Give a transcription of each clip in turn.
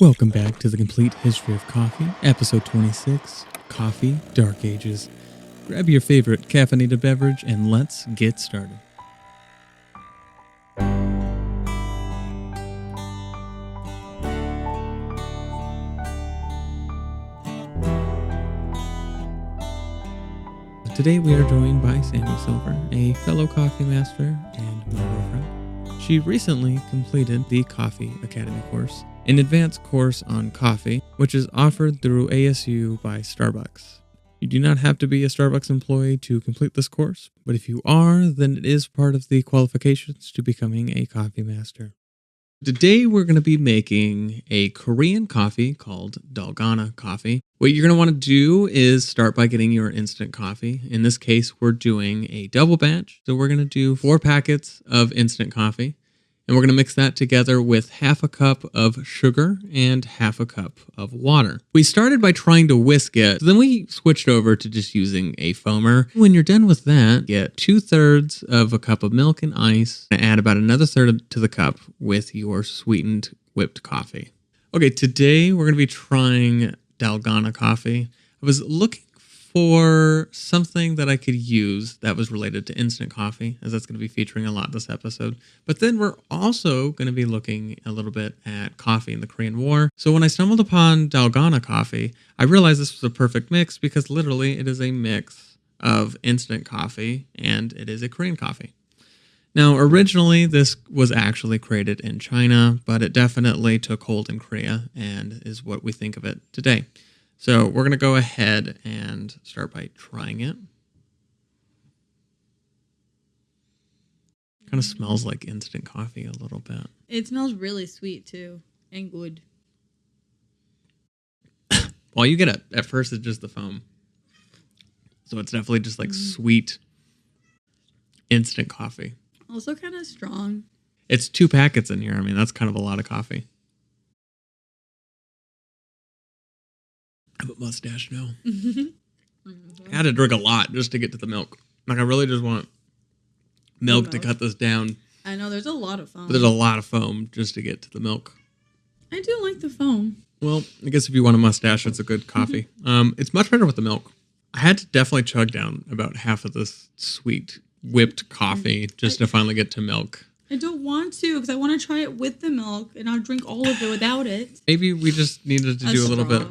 Welcome back to the Complete History of Coffee, episode 26, Coffee Dark Ages. Grab your favorite caffeinated beverage and let's get started. Today we are joined by Sammy Silver, a fellow coffee master and my girlfriend. She recently completed the Coffee Academy course, an advanced course on coffee, which is offered through ASU by Starbucks. You do not have to be a Starbucks employee to complete this course, but if you are, then it is part of the qualifications to becoming a coffee master. Today we're going to be making a Korean coffee called Dalgona coffee. What you're going to want to do is start by getting your instant coffee. In this case, we're doing a double batch. So we're going to do 4 packets of instant coffee. And we're going to mix that together with half a cup of sugar and half a cup of water. We started by trying to whisk it, then we switched over to just using a foamer. When you're done with that, get 2/3 of a cup of milk and ice, and add about another third to the cup with your sweetened whipped coffee. Okay, today we're going to be trying Dalgona coffee. I was looking for something that I could use that was related to instant coffee, as that's going to be featuring a lot this episode. But then we're also going to be looking a little bit at coffee in the Korean War. So when I stumbled upon Dalgona coffee, I realized this was a perfect mix because literally it is a mix of instant coffee and it is a Korean coffee. Now, originally this was actually created in China, but it definitely took hold in Korea and is what we think of it today. So we're going to go ahead and start by trying it. Kind of smells like instant coffee a little bit. It smells really sweet too, and good. Well, you get it. At first, it's just the foam. So it's definitely just like sweet instant coffee. Also kind of strong. It's 2 packets in here. I mean, that's kind of a lot of coffee. I have a mustache now. I had to drink a lot just to get to the milk. Like, I really just want milk to cut this down. I know, there's a lot of foam. But there's a lot of foam just to get to the milk. I do like the foam. Well, I guess if you want a mustache, it's a good coffee. It's much better with the milk. I had to definitely chug down about half of this sweet whipped coffee just to finally get to milk. I don't want to because I want to try it with the milk and not drink all of it without it. Maybe we just needed to do a little bit.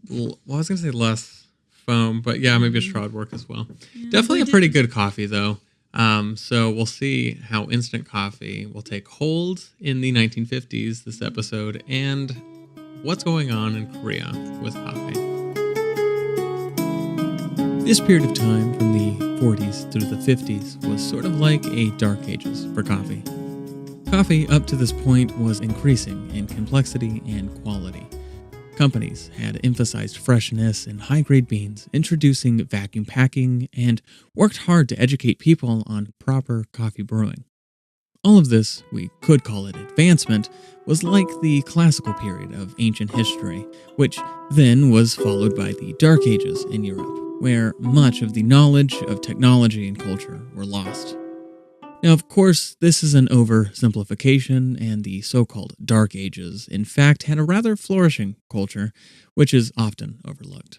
Well, I was going to say less foam, but yeah, maybe a straw would work as well. Yeah, definitely a pretty good coffee, though. So we'll see how instant coffee will take hold in the 1950s, this episode, and what's going on in Korea with coffee. This period of time from the 40s through the 50s was sort of like a dark ages for coffee. Coffee up to this point was increasing in complexity and quality. Companies had emphasized freshness and high-grade beans, introducing vacuum packing, and worked hard to educate people on proper coffee brewing. All of this, we could call it advancement, was like the classical period of ancient history, which then was followed by the Dark Ages in Europe, where much of the knowledge of technology and culture were lost. Now, of course, this is an oversimplification, and the so-called Dark Ages, in fact, had a rather flourishing culture, which is often overlooked.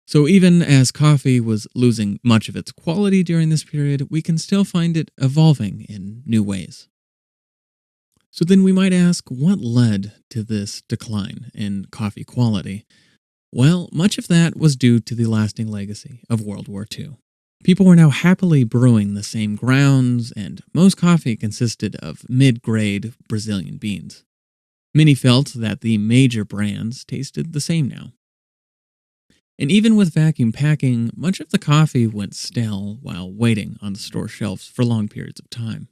So even as coffee was losing much of its quality during this period, we can still find it evolving in new ways. So then we might ask, what led to this decline in coffee quality? Well, much of that was due to the lasting legacy of World War II. People were now happily brewing the same grounds, and most coffee consisted of mid-grade Brazilian beans. Many felt that the major brands tasted the same now. And even with vacuum packing, much of the coffee went stale while waiting on the store shelves for long periods of time.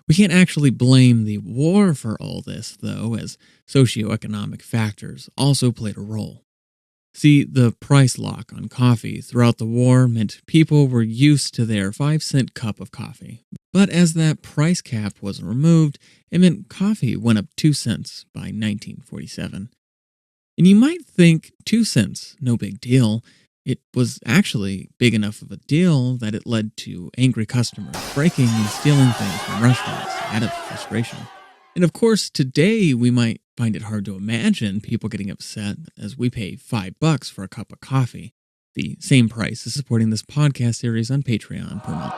We can't actually blame the war for all this, though, as socioeconomic factors also played a role. See, the price lock on coffee throughout the war meant people were used to their 5-cent cup of coffee. But as that price cap was removed, it meant coffee went up 2 cents by 1947. And you might think 2 cents, no big deal. It was actually big enough of a deal that it led to angry customers breaking and stealing things from restaurants out of frustration. And of course, today we might find it hard to imagine people getting upset as we pay $5 for a cup of coffee, the same price as supporting this podcast series on Patreon per month.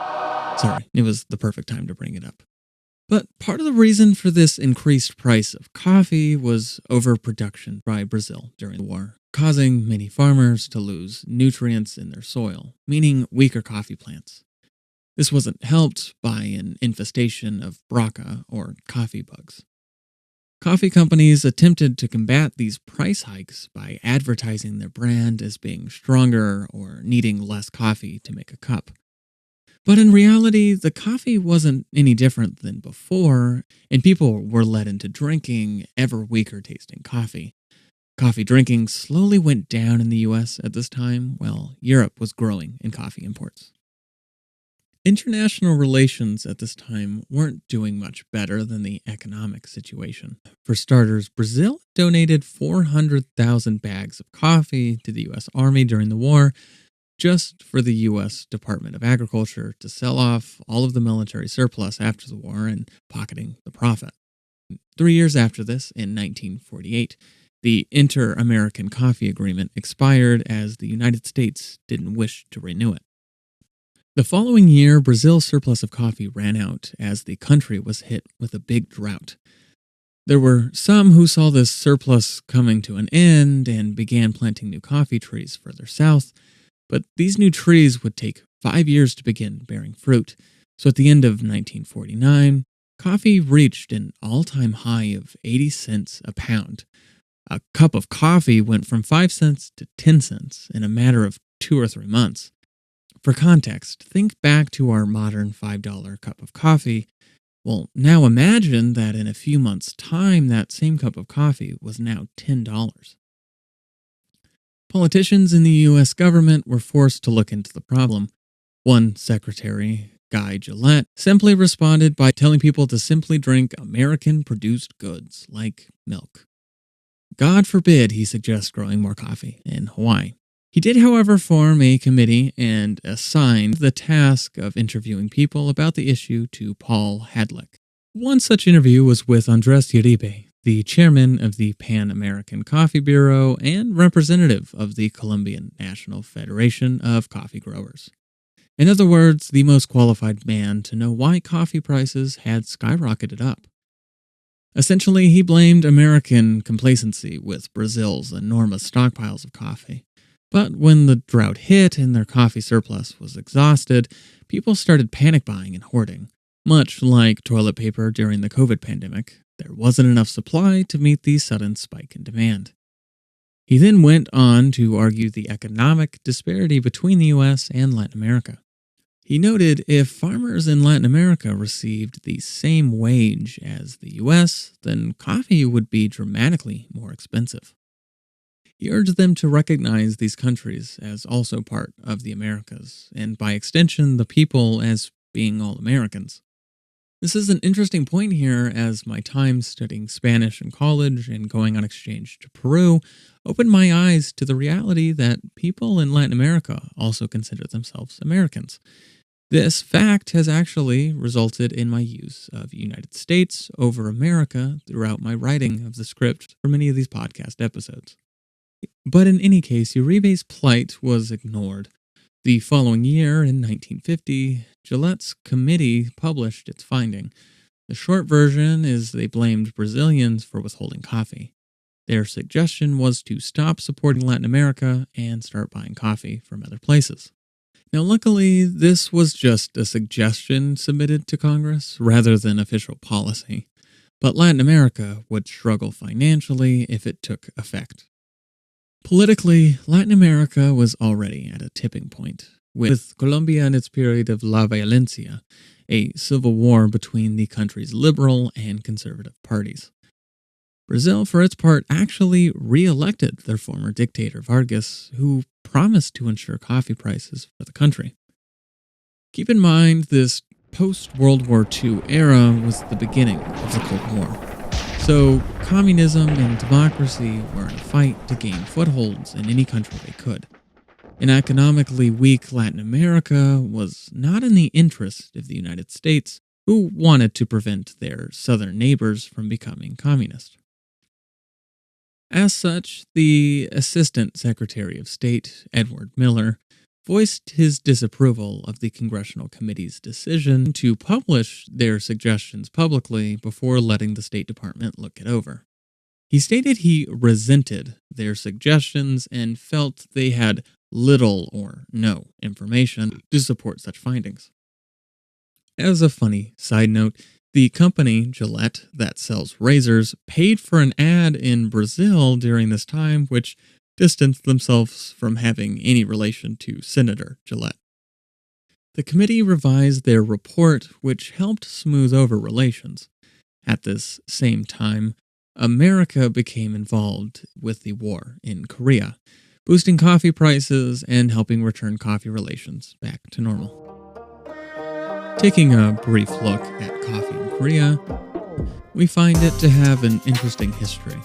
Sorry, it was the perfect time to bring it up. But part of the reason for this increased price of coffee was overproduction by Brazil during the war, causing many farmers to lose nutrients in their soil, meaning weaker coffee plants. This wasn't helped by an infestation of braca, or coffee bugs. Coffee companies attempted to combat these price hikes by advertising their brand as being stronger or needing less coffee to make a cup. But in reality, the coffee wasn't any different than before, and people were led into drinking ever weaker tasting coffee. Coffee drinking slowly went down in the US at this time, while Europe was growing in coffee imports. International relations at this time weren't doing much better than the economic situation. For starters, Brazil donated 400,000 bags of coffee to the US Army during the war, just for the US Department of Agriculture to sell off all of the military surplus after the war and pocketing the profit. 3 years after this, in 1948, the Inter-American Coffee Agreement expired as the United States didn't wish to renew it. The following year, Brazil's surplus of coffee ran out as the country was hit with a big drought. There were some who saw this surplus coming to an end and began planting new coffee trees further south, but these new trees would take 5 years to begin bearing fruit, so at the end of 1949, coffee reached an all-time high of 80 cents a pound. A cup of coffee went from 5 cents to 10 cents in a matter of 2 or 3 months. For context, think back to our modern $5 cup of coffee. Well, now imagine that in a few months' time, that same cup of coffee was now $10. Politicians in the U.S. government were forced to look into the problem. One secretary, Guy Gillette, simply responded by telling people to simply drink American-produced goods like milk. God forbid he suggests growing more coffee in Hawaii. He did, however, form a committee and assigned the task of interviewing people about the issue to Paul Hadlick. One such interview was with Andres Uribe, the chairman of the Pan-American Coffee Bureau and representative of the Colombian National Federation of Coffee Growers. In other words, the most qualified man to know why coffee prices had skyrocketed up. Essentially, he blamed American complacency with Brazil's enormous stockpiles of coffee. But when the drought hit and their coffee surplus was exhausted, people started panic buying and hoarding. Much like toilet paper during the COVID pandemic, there wasn't enough supply to meet the sudden spike in demand. He then went on to argue the economic disparity between the US and Latin America. He noted if farmers in Latin America received the same wage as the US, then coffee would be dramatically more expensive. He urged them to recognize these countries as also part of the Americas, and by extension, the people as being all Americans. This is an interesting point here, as my time studying Spanish in college and going on exchange to Peru opened my eyes to the reality that people in Latin America also consider themselves Americans. This fact has actually resulted in my use of United States over America throughout my writing of the script for many of these podcast episodes. But in any case, Uribe's plight was ignored. The following year, in 1950, Gillette's committee published its finding. The short version is they blamed Brazilians for withholding coffee. Their suggestion was to stop supporting Latin America and start buying coffee from other places. Now, luckily, this was just a suggestion submitted to Congress rather than official policy. But Latin America would struggle financially if it took effect. Politically, Latin America was already at a tipping point, with Colombia in its period of La Violencia, a civil war between the country's liberal and conservative parties. Brazil, for its part, actually re-elected their former dictator Vargas, who promised to ensure coffee prices for the country. Keep in mind, this post-World War II era was the beginning of the Cold War. So, communism and democracy were in a fight to gain footholds in any country they could. An economically weak Latin America was not in the interest of the United States, who wanted to prevent their southern neighbors from becoming communist. As such, the Assistant Secretary of State, Edward Miller, voiced his disapproval of the Congressional Committee's decision to publish their suggestions publicly before letting the State Department look it over. He stated he resented their suggestions and felt they had little or no information to support such findings. As a funny side note, the company, Gillette, that sells razors, paid for an ad in Brazil during this time, which distanced themselves from having any relation to Senator Gillette. The committee revised their report, which helped smooth over relations. At this same time, America became involved with the war in Korea, boosting coffee prices and helping return coffee relations back to normal. Taking a brief look at coffee in Korea, we find it to have an interesting history.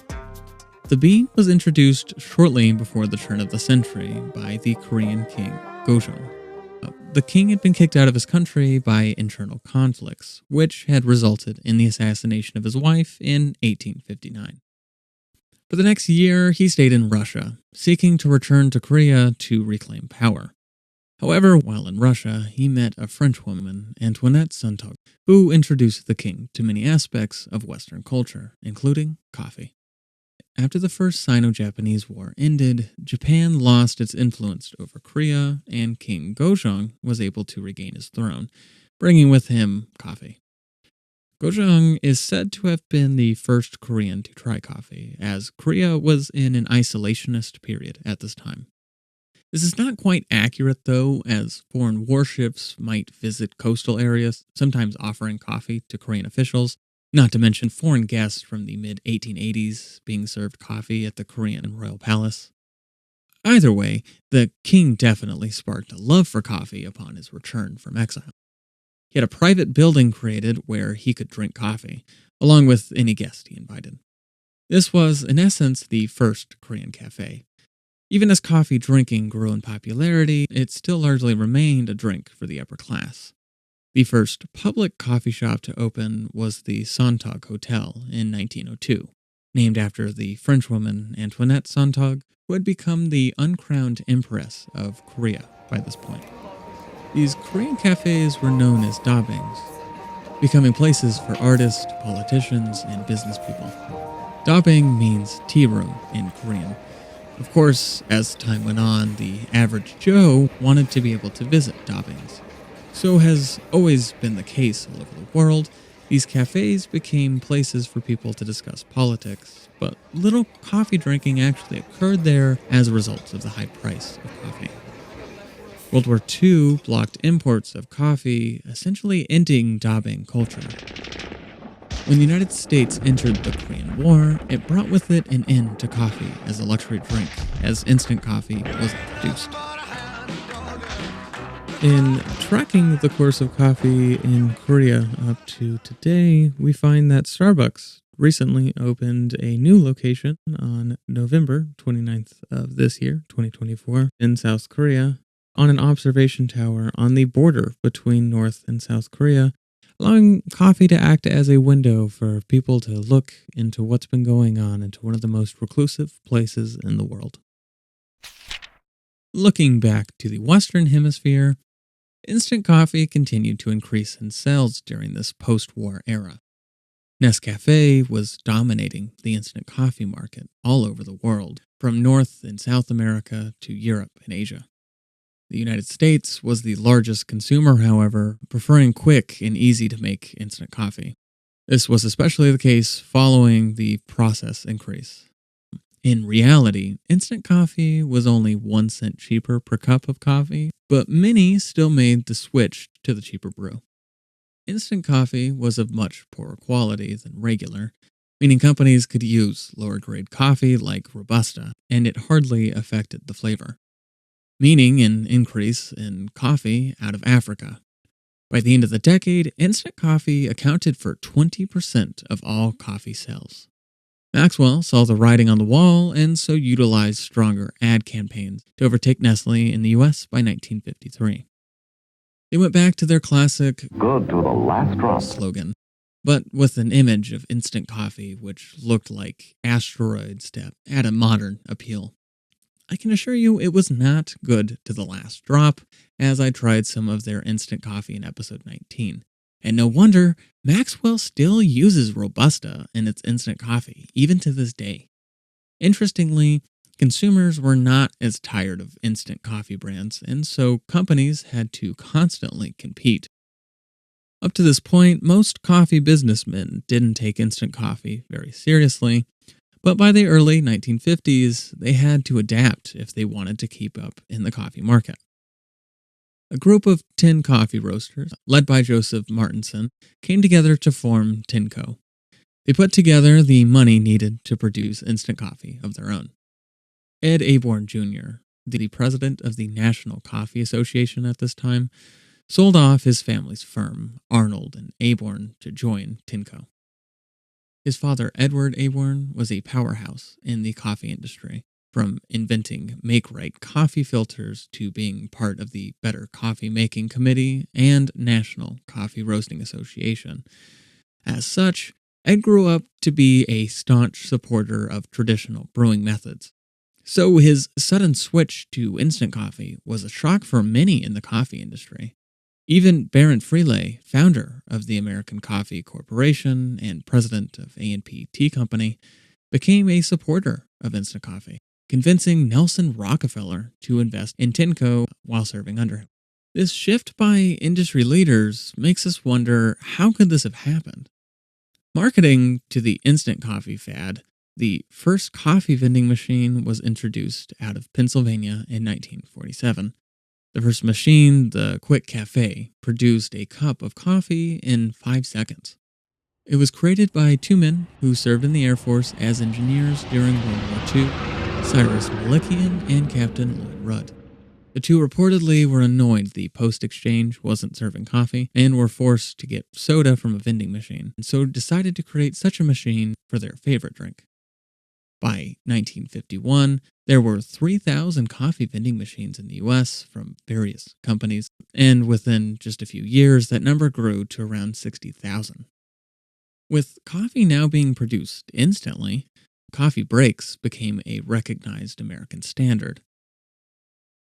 The bean was introduced shortly before the turn of the century by the Korean king Gojong. The king had been kicked out of his country by internal conflicts, which had resulted in the assassination of his wife in 1859. For the next year, he stayed in Russia, seeking to return to Korea to reclaim power. However, while in Russia, he met a French woman, Antoinette Sontag, who introduced the king to many aspects of Western culture, including coffee. After the First Sino-Japanese War ended, Japan lost its influence over Korea, and King Gojong was able to regain his throne, bringing with him coffee. Gojong is said to have been the first Korean to try coffee, as Korea was in an isolationist period at this time. This is not quite accurate, though, as foreign warships might visit coastal areas, sometimes offering coffee to Korean officials, not to mention foreign guests from the mid-1880s being served coffee at the Korean royal palace. Either way, the king definitely sparked a love for coffee upon his return from exile. He had a private building created where he could drink coffee, along with any guest he invited. This was, in essence, the first Korean cafe. Even as coffee drinking grew in popularity, it still largely remained a drink for the upper class. The first public coffee shop to open was the Sontag Hotel in 1902, named after the Frenchwoman Antoinette Sontag, who had become the uncrowned empress of Korea by this point. These Korean cafes were known as dabangs, becoming places for artists, politicians, and business people. Dabang means tea room in Korean. Of course, as time went on, the average Joe wanted to be able to visit dabangs. So has always been the case all over the world, these cafes became places for people to discuss politics, but little coffee drinking actually occurred there as a result of the high price of coffee. World War II blocked imports of coffee, essentially ending dabang culture. When the United States entered the Korean War, it brought with it an end to coffee as a luxury drink, as instant coffee was introduced. In tracking the course of coffee in Korea up to today, we find that Starbucks recently opened a new location on November 29th of this year, 2024, in South Korea, on an observation tower on the border between North and South Korea, allowing coffee to act as a window for people to look into what's been going on into one of the most reclusive places in the world. Looking back to the Western Hemisphere, instant coffee continued to increase in sales during this post-war era. Nescafe was dominating the instant coffee market all over the world, from North and South America to Europe and Asia. The United States was the largest consumer, however, preferring quick and easy-to-make instant coffee. This was especially the case following the process increase. In reality, instant coffee was only 1 cent cheaper per cup of coffee, but many still made the switch to the cheaper brew. Instant coffee was of much poorer quality than regular, meaning companies could use lower-grade coffee like Robusta, and it hardly affected the flavor, meaning an increase in coffee out of Africa. By the end of the decade, instant coffee accounted for 20% of all coffee sales. Maxwell saw the writing on the wall and so utilized stronger ad campaigns to overtake Nestle in the US by 1953. They went back to their classic Good to the last drop slogan, but with an image of instant coffee which looked like asteroids to add a modern appeal. I can assure you it was not good to the last drop, as I tried some of their instant coffee in episode 19. And no wonder Maxwell still uses Robusta in its instant coffee, even to this day. Interestingly, consumers were not as tired of instant coffee brands, and so companies had to constantly compete. Up to this point, most coffee businessmen didn't take instant coffee very seriously, but by the early 1950s, they had to adapt if they wanted to keep up in the coffee market. A group of 10 coffee roasters, led by Joseph Martinson, came together to form Tinco. They put together the money needed to produce instant coffee of their own. Ed Aborn Jr., the president of the National Coffee Association at this time, sold off his family's firm, Arnold and Aborn, to join Tinco. His father, Edward Aborn, was a powerhouse in the coffee industry, from inventing make-right coffee filters to being part of the Better Coffee Making Committee and National Coffee Roasting Association. As such, Ed grew up to be a staunch supporter of traditional brewing methods. So his sudden switch to instant coffee was a shock for many in the coffee industry. Even Barron Freeley, founder of the American Coffee Corporation and president of A&P Tea Company, became a supporter of instant coffee, convincing Nelson Rockefeller to invest in Tinco while serving under him. This shift by industry leaders makes us wonder, how could this have happened? Marketing to the instant coffee fad, the first coffee vending machine was introduced out of Pennsylvania in 1947. The first machine, the Quick Cafe, produced a cup of coffee in 5 seconds. It was created by two men who served in the Air Force as engineers during World War II, Cyrus Malikian and Captain Lloyd Rudd. The two reportedly were annoyed the post exchange wasn't serving coffee and were forced to get soda from a vending machine, and so decided to create such a machine for their favorite drink. By 1951, there were 3,000 coffee vending machines in the U.S. from various companies, and within just a few years, that number grew to around 60,000. With coffee now being produced instantly, coffee breaks became a recognized American standard.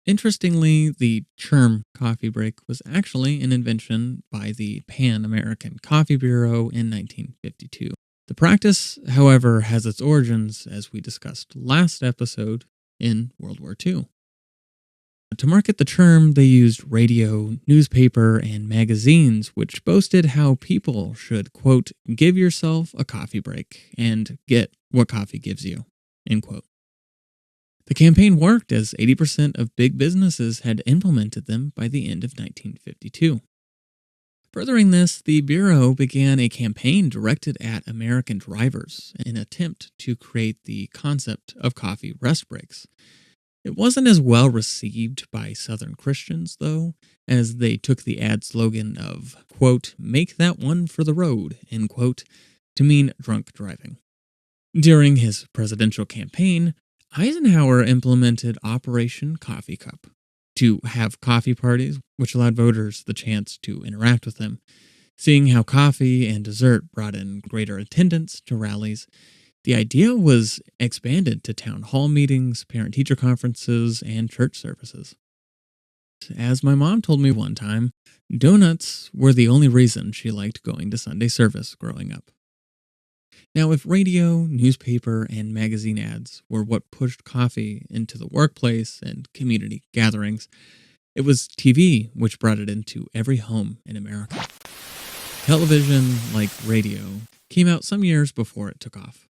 Interestingly, the term coffee break was actually an invention by the Pan American Coffee Bureau in 1952. The practice, however, has its origins, as we discussed last episode, in World War II. To market the term, they used radio, newspaper, and magazines, which boasted how people should, quote, give yourself a coffee break and get what coffee gives you, end quote. The campaign worked, as 80% of big businesses had implemented them by the end of 1952. Furthering this, the Bureau began a campaign directed at American drivers in an attempt to create the concept of coffee rest breaks. It wasn't as well received by Southern Christians, though, as they took the ad slogan of, quote, make that one for the road, end quote, to mean drunk driving. During his presidential campaign, Eisenhower implemented Operation Coffee Cup to have coffee parties, which allowed voters the chance to interact with him. Seeing how coffee and dessert brought in greater attendance to rallies, the idea was expanded to town hall meetings, parent-teacher conferences, and church services. As my mom told me one time, donuts were the only reason she liked going to Sunday service growing up. Now, if radio, newspaper, and magazine ads were what pushed coffee into the workplace and community gatherings, it was TV which brought it into every home in America. Television, like radio, came out some years before it took off.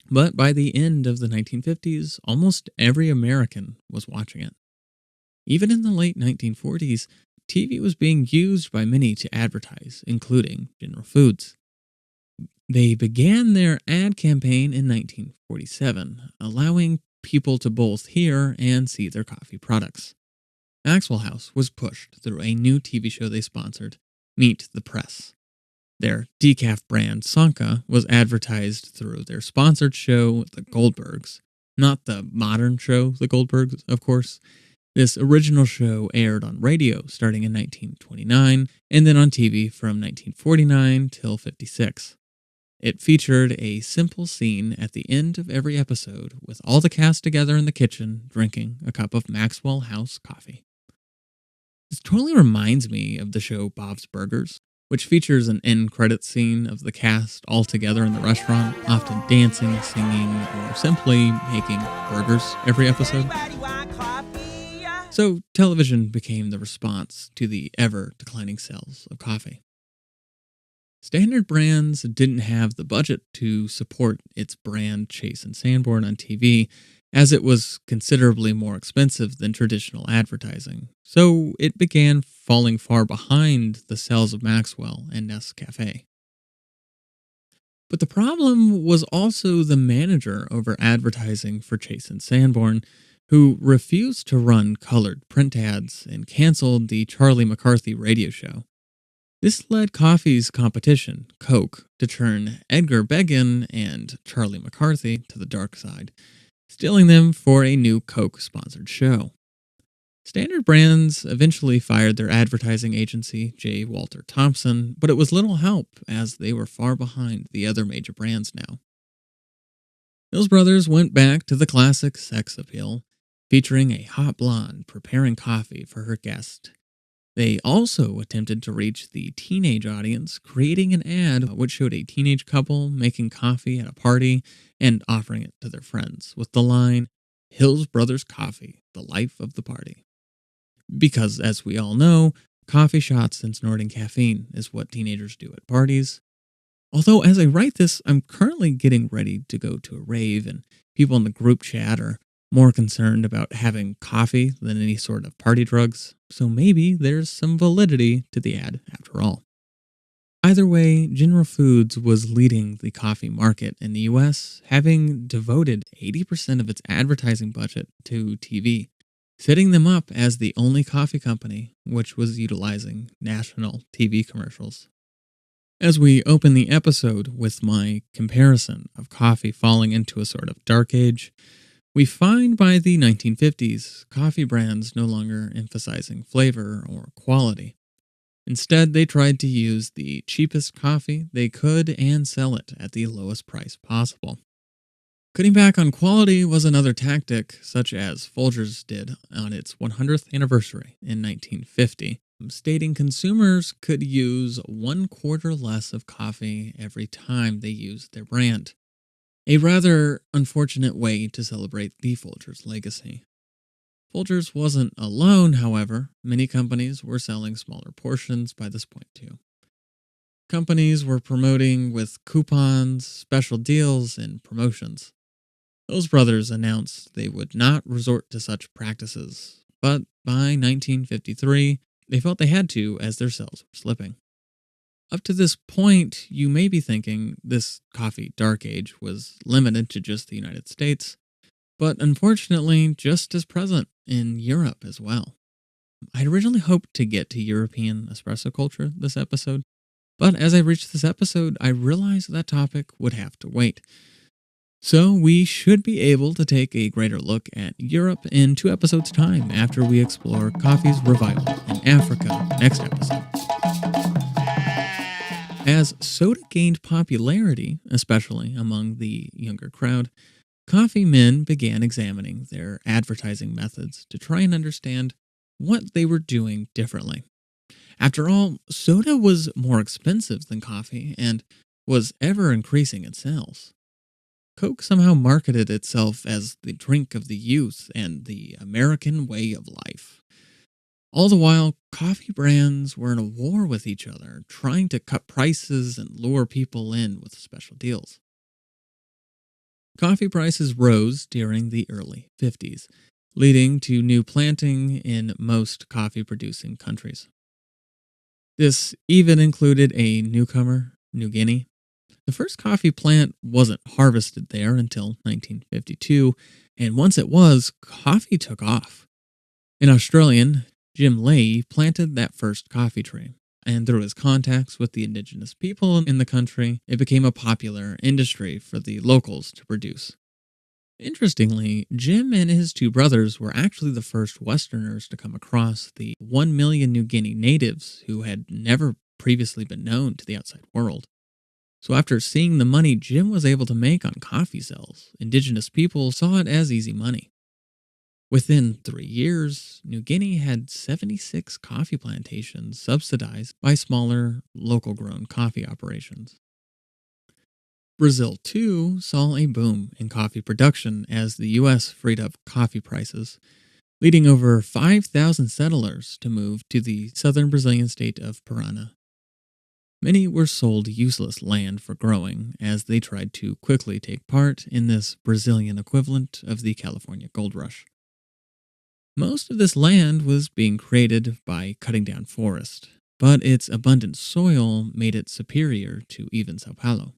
But by the end of the 1950s, almost every American was watching it. Even in the late 1940s, TV was being used by many to advertise, including General Foods. They began their ad campaign in 1947, allowing people to both hear and see their coffee products. Maxwell House was pushed through a new TV show they sponsored, Meet the Press. Their decaf brand Sanka was advertised through their sponsored show, The Goldbergs. Not the modern show, The Goldbergs, of course. This original show aired on radio starting in 1929 and then on TV from 1949 till 56. It featured a simple scene at the end of every episode with all the cast together in the kitchen drinking a cup of Maxwell House coffee. This totally reminds me of the show Bob's Burgers, which features an end credit scene of the cast all together in the restaurant, often dancing, singing, or simply making burgers every episode. So television became the response to the ever declining sales of coffee. Standard Brands didn't have the budget to support its brand Chase and Sanborn on TV, as it was considerably more expensive than traditional advertising, so it began falling far behind the sales of Maxwell and Nescafe. But the problem was also the manager over advertising for Chase and Sanborn, who refused to run colored print ads and canceled the Charlie McCarthy radio show. This led coffee's competition, Coke, to turn Edgar Beggin and Charlie McCarthy to the dark side, stealing them for a new Coke-sponsored show. Standard Brands eventually fired their advertising agency, J. Walter Thompson, but it was little help as they were far behind the other major brands now. Mills Brothers went back to the classic sex appeal, featuring a hot blonde preparing coffee for her guest. They also attempted to reach the teenage audience, creating an ad which showed a teenage couple making coffee at a party and offering it to their friends with the line, "Hills Brothers Coffee, the life of the party." Because, as we all know, coffee shots and snorting caffeine is what teenagers do at parties. Although, as I write this, I'm currently getting ready to go to a rave, and people in the group chat are more concerned about having coffee than any sort of party drugs, so maybe there's some validity to the ad after all. Either way, General Foods was leading the coffee market in the US, having devoted 80% of its advertising budget to TV, setting them up as the only coffee company which was utilizing national TV commercials. As we open the episode with my comparison of coffee falling into a sort of dark age, we find by the 1950s, coffee brands no longer emphasizing flavor or quality. Instead, they tried to use the cheapest coffee they could and sell it at the lowest price possible. Cutting back on quality was another tactic, such as Folgers did on its 100th anniversary in 1950, stating consumers could use 1/4 less of coffee every time they used their brand. A rather unfortunate way to celebrate the Folgers legacy. Folgers wasn't alone, however. Many companies were selling smaller portions by this point too. Companies were promoting with coupons, special deals, and promotions. Those brothers announced they would not resort to such practices, but by 1953, they felt they had to as their sales were slipping. Up to this point, you may be thinking this coffee dark age was limited to just the United States, but unfortunately just as present in Europe as well. I'd originally hoped to get to European espresso culture this episode, but as I reached this episode, I realized that topic would have to wait. So we should be able to take a greater look at Europe in 2 episodes' time after we explore coffee's revival in Africa next episode. As soda gained popularity, especially among the younger crowd, coffee men began examining their advertising methods to try and understand what they were doing differently. After all, soda was more expensive than coffee and was ever increasing in sales. Coke somehow marketed itself as the drink of the youth and the American way of life. All the while, coffee brands were in a war with each other, trying to cut prices and lure people in with special deals. Coffee prices rose during the early 50s, leading to new planting in most coffee-producing countries. This even included a newcomer, New Guinea. The first coffee plant wasn't harvested there until 1952, and once it was, coffee took off. An Australian, Jim Leahy, planted that first coffee tree, and through his contacts with the indigenous people in the country, it became a popular industry for the locals to produce. Interestingly, Jim and his two brothers were actually the first Westerners to come across the 1 million New Guinea natives who had never previously been known to the outside world. So, after seeing the money Jim was able to make on coffee sales, indigenous people saw it as easy money. Within 3 years, New Guinea had 76 coffee plantations subsidized by smaller, local grown coffee operations. Brazil, too, saw a boom in coffee production as the U.S. freed up coffee prices, leading over 5,000 settlers to move to the southern Brazilian state of Parana. Many were sold useless land for growing as they tried to quickly take part in this Brazilian equivalent of the California gold rush. Most of this land was being created by cutting down forest, but its abundant soil made it superior to even Sao Paulo.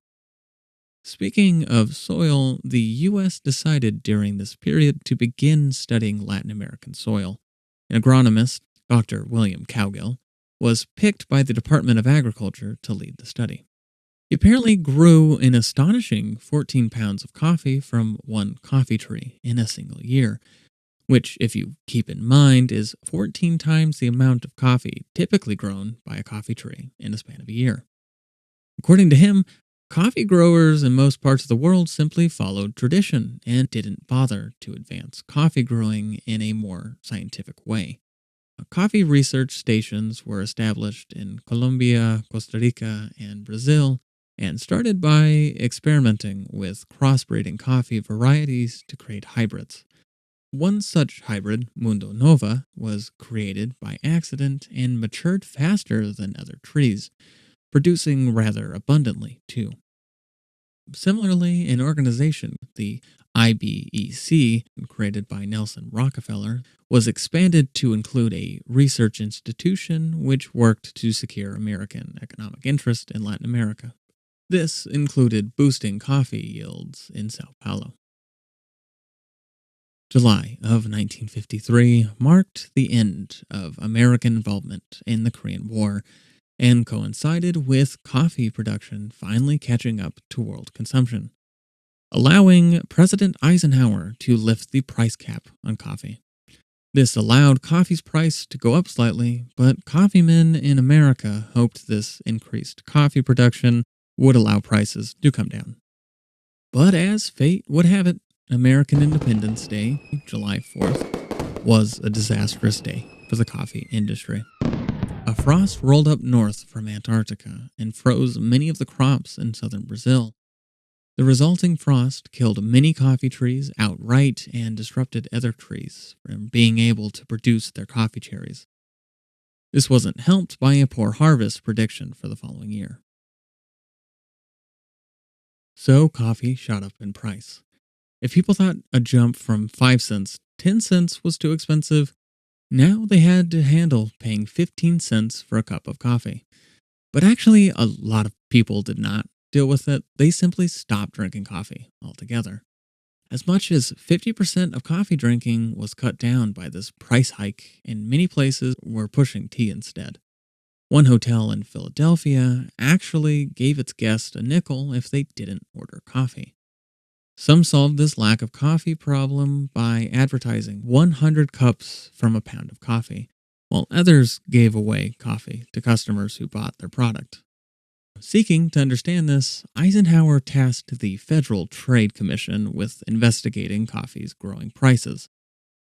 Speaking of soil, the U.S. decided during this period to begin studying Latin American soil. An agronomist, Dr. William Cowgill, was picked by the Department of Agriculture to lead the study. He apparently grew an astonishing 14 pounds of coffee from one coffee tree in a single year, which, if you keep in mind, is 14 times the amount of coffee typically grown by a coffee tree in a span of a year. According to him, coffee growers in most parts of the world simply followed tradition and didn't bother to advance coffee growing in a more scientific way. Coffee research stations were established in Colombia, Costa Rica, and Brazil, and started by experimenting with crossbreeding coffee varieties to create hybrids. One such hybrid, Mundo Nova, was created by accident and matured faster than other trees, producing rather abundantly, too. Similarly, an organization, the IBEC, created by Nelson Rockefeller, was expanded to include a research institution which worked to secure American economic interest in Latin America. This included boosting coffee yields in Sao Paulo. July of 1953 marked the end of American involvement in the Korean War and coincided with coffee production finally catching up to world consumption, allowing President Eisenhower to lift the price cap on coffee. This allowed coffee's price to go up slightly, but coffeemen in America hoped this increased coffee production would allow prices to come down. But as fate would have it, American Independence Day, July 4th, was a disastrous day for the coffee industry. A frost rolled up north from Antarctica and froze many of the crops in southern Brazil. The resulting frost killed many coffee trees outright and disrupted other trees from being able to produce their coffee cherries. This wasn't helped by a poor harvest prediction for the following year. So coffee shot up in price. If people thought a jump from 5 cents, 10 cents was too expensive, now they had to handle paying 15 cents for a cup of coffee. But actually, a lot of people did not deal with it. They simply stopped drinking coffee altogether. As much as 50% of coffee drinking was cut down by this price hike, and many places were pushing tea instead. One hotel in Philadelphia actually gave its guests a nickel if they didn't order coffee. Some solved this lack of coffee problem by advertising 100 cups from a pound of coffee, while others gave away coffee to customers who bought their product. Seeking to understand this, Eisenhower tasked the Federal Trade Commission with investigating coffee's growing prices.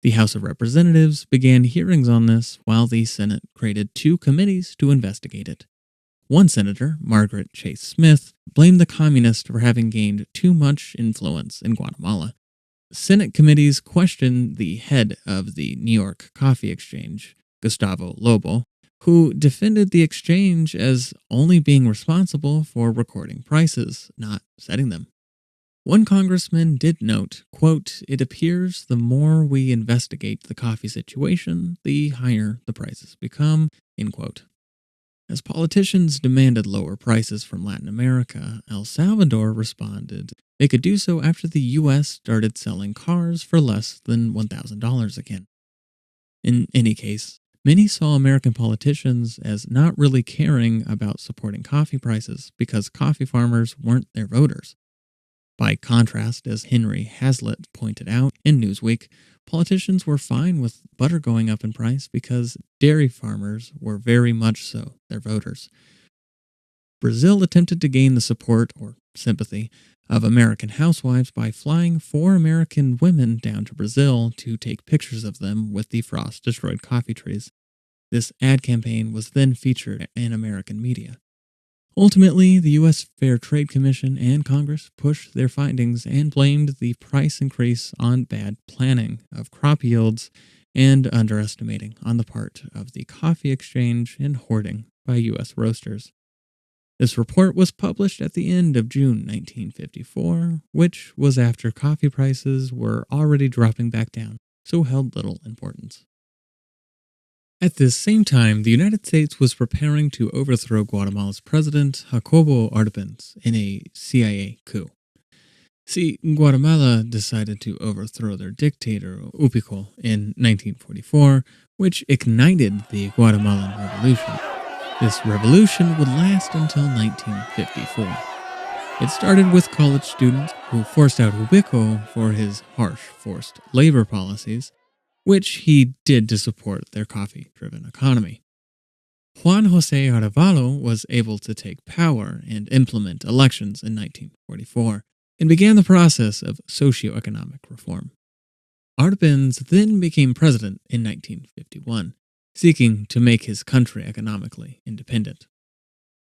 The House of Representatives began hearings on this, while the Senate created 2 committees to investigate it. One senator, Margaret Chase Smith, blamed the communists for having gained too much influence in Guatemala. Senate committees questioned the head of the New York Coffee Exchange, Gustavo Lobo, who defended the exchange as only being responsible for recording prices, not setting them. One congressman did note, quote, "It appears the more we investigate the coffee situation, the higher the prices become," end quote. As politicians demanded lower prices from Latin America, El Salvador responded they could do so after the U.S. started selling cars for less than $1,000 again. In any case, many saw American politicians as not really caring about supporting coffee prices because coffee farmers weren't their voters. By contrast, as Henry Hazlitt pointed out in Newsweek, politicians were fine with butter going up in price because dairy farmers were very much so their voters. Brazil attempted to gain the support or sympathy of American housewives by flying 4 American women down to Brazil to take pictures of them with the frost destroyed coffee trees. This ad campaign was then featured in American media. Ultimately, the U.S. Fair Trade Commission and Congress pushed their findings and blamed the price increase on bad planning of crop yields and underestimating on the part of the coffee exchange and hoarding by U.S. roasters. This report was published at the end of June 1954, which was after coffee prices were already dropping back down, so held little importance. At this same time, the United States was preparing to overthrow Guatemala's president, Jacobo Arbenz, in a CIA coup. See, Guatemala decided to overthrow their dictator, Upico, in 1944, which ignited the Guatemalan Revolution. This revolution would last until 1954. It started with college students who forced out Ubico for his harsh forced labor policies, which he did to support their coffee-driven economy. Juan José Arevalo was able to take power and implement elections in 1944 and began the process of socio-economic reform. Arbenz then became president in 1951, seeking to make his country economically independent.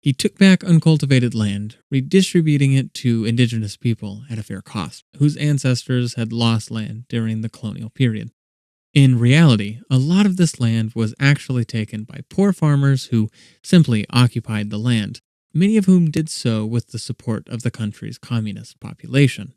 He took back uncultivated land, redistributing it to indigenous people at a fair cost, whose ancestors had lost land during the colonial period. In reality, a lot of this land was actually taken by poor farmers who simply occupied the land, many of whom did so with the support of the country's communist population.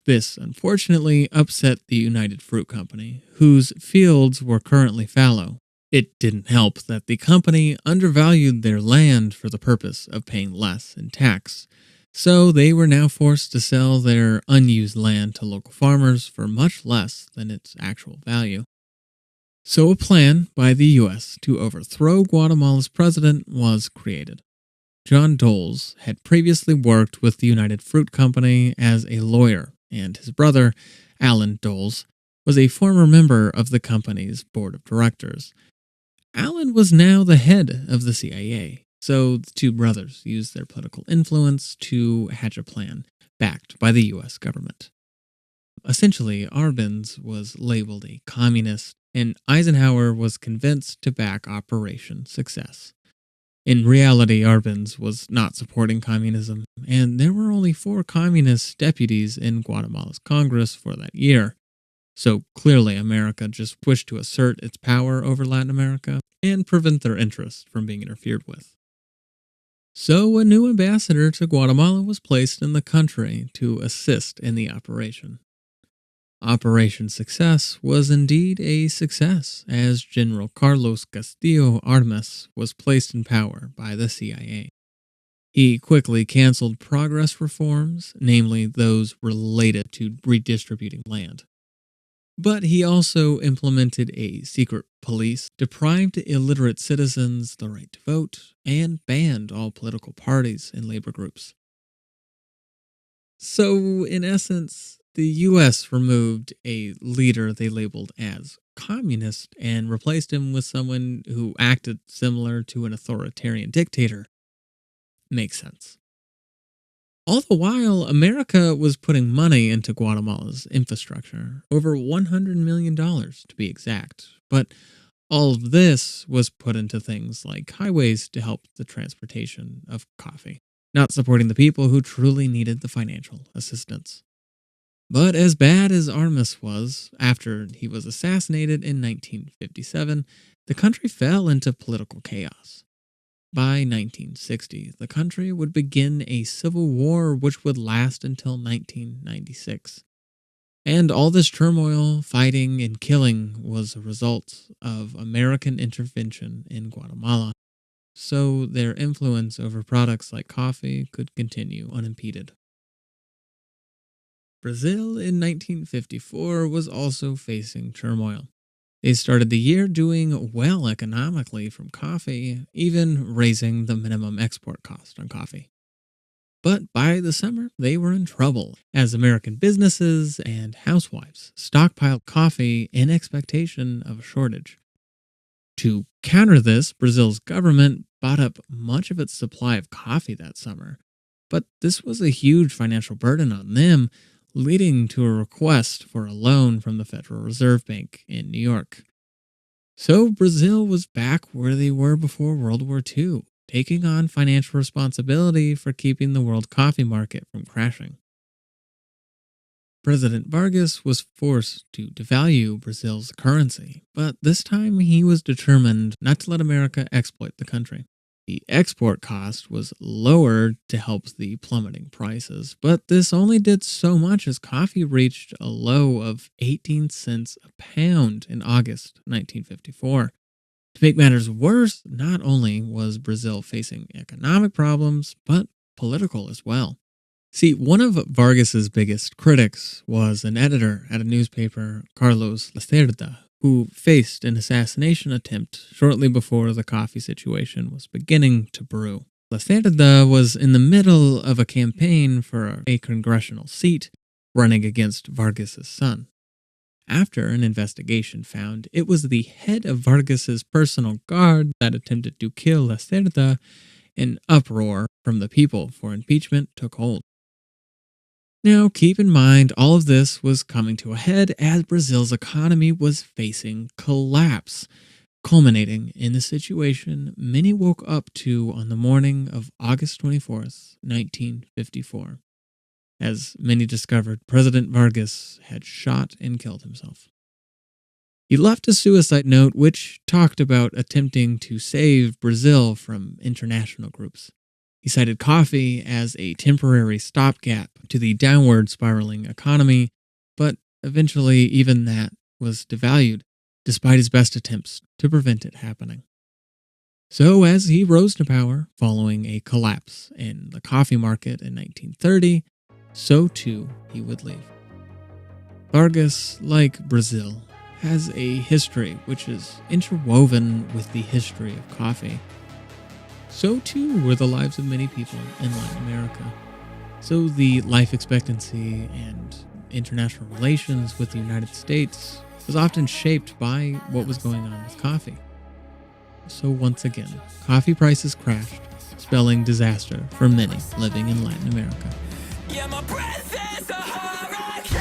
This, unfortunately, upset the United Fruit Company, whose fields were currently fallow. It didn't help that the company undervalued their land for the purpose of paying less in tax, so they were now forced to sell their unused land to local farmers for much less than its actual value. So a plan by the U.S. to overthrow Guatemala's president was created. John Doles had previously worked with the United Fruit Company as a lawyer, and his brother, Alan Doles, was a former member of the company's board of directors. Alan was now the head of the CIA. So the two brothers used their political influence to hatch a plan backed by the U.S. government. Essentially, Arbenz was labeled a communist, and Eisenhower was convinced to back Operation Success. In reality, Arbenz was not supporting communism, and there were only 4 communist deputies in Guatemala's Congress for that year. So clearly, America just wished to assert its power over Latin America and prevent their interests from being interfered with. So a new ambassador to Guatemala was placed in the country to assist in the operation. Operation Success was indeed a success, as General Carlos Castillo Armas was placed in power by the CIA. He quickly canceled progress reforms, namely those related to redistributing land. But he also implemented a secret police, deprived illiterate citizens the right to vote, and banned all political parties and labor groups. So, in essence, the U.S. removed a leader they labeled as communist and replaced him with someone who acted similar to an authoritarian dictator. Makes sense. All the while, America was putting money into Guatemala's infrastructure, over $100 million to be exact, but all of this was put into things like highways to help the transportation of coffee, not supporting the people who truly needed the financial assistance. But as bad as Armas was, after he was assassinated in 1957, the country fell into political chaos. By 1960, the country would begin a civil war which would last until 1996. And all this turmoil, fighting, and killing was a result of American intervention in Guatemala, so their influence over products like coffee could continue unimpeded. Brazil in 1954 was also facing turmoil. They started the year doing well economically from coffee, even raising the minimum export cost on coffee. But by the summer, they were in trouble as American businesses and housewives stockpiled coffee in expectation of a shortage. To counter this, Brazil's government bought up much of its supply of coffee that summer. But this was a huge financial burden on them, leading to a request for a loan from the Federal Reserve Bank in New York. So Brazil was back where they were before World War II, taking on financial responsibility for keeping the world coffee market from crashing. President Vargas was forced to devalue Brazil's currency, but this time he was determined not to let America exploit the country. The export cost was lowered to help the plummeting prices, but this only did so much as coffee reached a low of 18 cents a pound in August 1954. To make matters worse, not only was Brazil facing economic problems, but political as well. See, one of Vargas's biggest critics was an editor at a newspaper, Carlos Lacerda, who faced an assassination attempt shortly before the coffee situation was beginning to brew. Lacerda was in the middle of a campaign for a congressional seat, running against Vargas's son. After an investigation found it was the head of Vargas's personal guard that attempted to kill Lacerda, an uproar from the people for impeachment took hold. Now, keep in mind, all of this was coming to a head as Brazil's economy was facing collapse, culminating in the situation many woke up to on the morning of August 24th, 1954, as many discovered President Vargas had shot and killed himself. He left a suicide note which talked about attempting to save Brazil from international groups. He cited coffee as a temporary stopgap to the downward spiraling economy, but eventually even that was devalued, despite his best attempts to prevent it happening. So as he rose to power following a collapse in the coffee market in 1930, so too he would leave. Vargas, like Brazil, has a history which is interwoven with the history of coffee. So too were the lives of many people in Latin America. So the life expectancy and international relations with the United States was often shaped by what was going on with coffee. So once again, coffee prices crashed, spelling disaster for many living in Latin America. Yeah, my breath is a hurricane.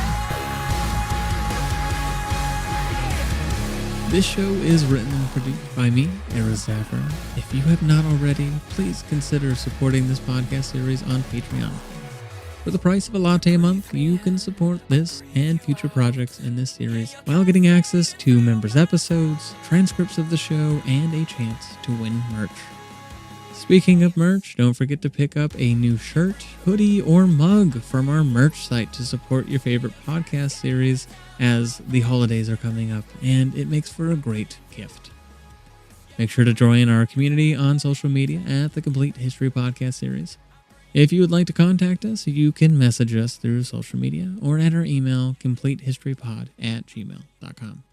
This show is written and produced by me, Era Zaffer. If you have not already, please consider supporting this podcast series on Patreon. For the price of a latte a month, you can support this and future projects in this series while getting access to members' episodes, transcripts of the show, and a chance to win merch. Speaking of merch, don't forget to pick up a new shirt, hoodie, or mug from our merch site to support your favorite podcast series as the holidays are coming up, and it makes for a great gift. Make sure to join our community on social media at the Complete History Podcast series. If you would like to contact us, you can message us through social media or at our email, completehistorypod@gmail.com.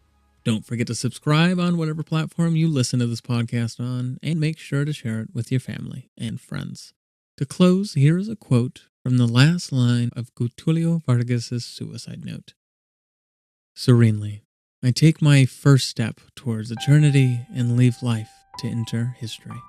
Don't forget to subscribe on whatever platform you listen to this podcast on, and make sure to share it with your family and friends. To close, here is a quote from the last line of Getulio Vargas's suicide note. Serenely, I take my first step towards eternity and leave life to enter history.